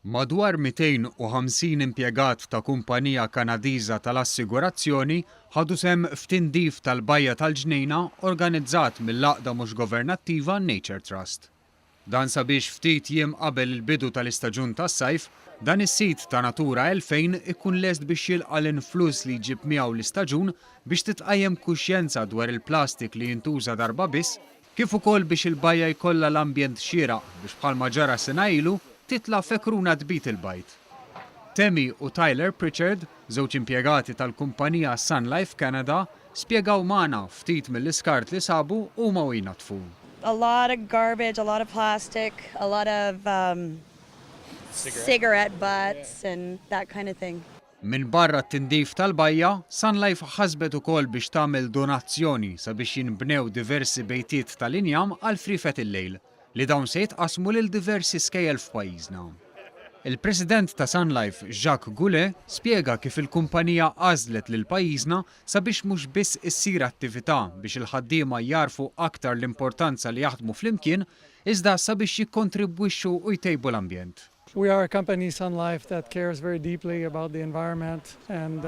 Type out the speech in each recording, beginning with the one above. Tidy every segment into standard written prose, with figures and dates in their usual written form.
Madwar 250 impjegat ta' kumpanija Kanadiża tal-assigurazzjoni ħadu sehem f'tindif tal-Bajja tal-Ġnejna organizzat mill-għaqda mhux governattiva Nature Trust. Dan sabiex ftit jiem qabel il-bidu tal-istaġun tas-sajf, dan is-sit ta' Natura 2000 ikun lest biex jilqa' l-influss li jġib miegħu l-istaġun biex titqajjem kuxjenza dwar il-plastik li jintuża darba biss, kif ukoll biex il-bajja jkollha l-ambjent xieraq biex bħalma ġara sena ilu titla' fekruna tbit il-bajt. Tammy u Tyler Pritchard, żewġ impjegati tal-kumpanija Sun Life Canada, spjegaw magħna ftit mill-iskart li sabu huma u jnatfu. A lot of garbage, a lot of plastic, a lot of cigarette butts and that kind of thing. Min barra t-tindif tal-bajja, Sun Life ħasbet ukoll biex tagħmel donazzjoni sabiex jinbnew diversi bejtiet tal-injam għal frifet il-lejl li dawn se jitqasmu lil diversi skejjel f'pajjiżna. Il-President ta' Sun Life, Jacques Goulet, spjega kif il-kumpanija għażlet lil pajjiżna sabiex mhux biss issir attività biex il-ħaddiema jarfu aktar l-importanza li jaħdmu flimkien, iżda sabiex jikkontribwixxu u jtejbu l-ambjent. We are a company, Sun Life, that cares very deeply about the environment, and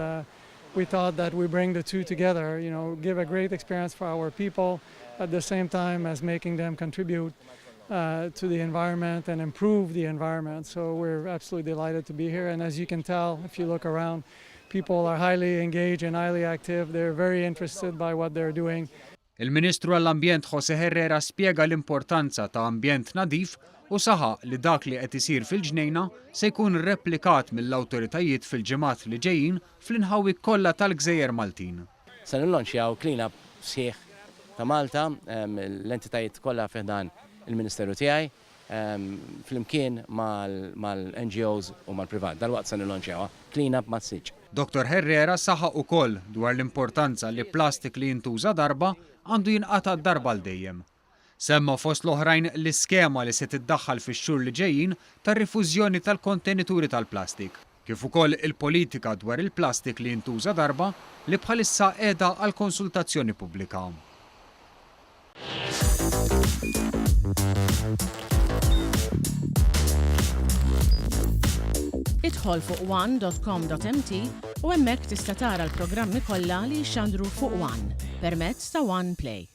we thought that we bring the two together, give a great experience for our people, at the same time as making them contribute to the environment and improve the environment. So we're absolutely delighted to be here, and as you can tell, if you look around, people are highly engaged and highly active. They're very interested by what they're doing. Il-Ministru għall-Ambjent José Herrera spjega l-importanza ta' ambjent nadif u saħaq li dak li qed isir fil-Ġnejna se jkun replikat mill-awtoritajiet fil-ġimgħat li ġejjin fl-inħawi kollha tal-Gżejjer Maltin. Se nillanċjaw clean-up sħiħ ta' Malta, l-entitajiet kollha fih dan il-Ministeru tiegħi, flimkien mal-NGOs u mal-privat. Dal-waqt se nillanċjawha clean-up mas-siġġ. Dr. Herrera saħaq ukoll dwar l-importanza li plastik li jintuża darba għandu jinqata' darba l dejjem. Semma fost l-oħrajn l-iskema li se tiddaħħal fix-xhur li ġejjin tar-rifużjoni tal-kontenituri tal-plastik, kif ukoll il-politika dwar il-plastik li jintuża darba li bħalissa qiegħda għal konsultazzjoni pubblika. Idħol fuq one.com.mt u hemmhekk tista' tara l-programmi kollha li jxandru fuq One permezz ta' One Play.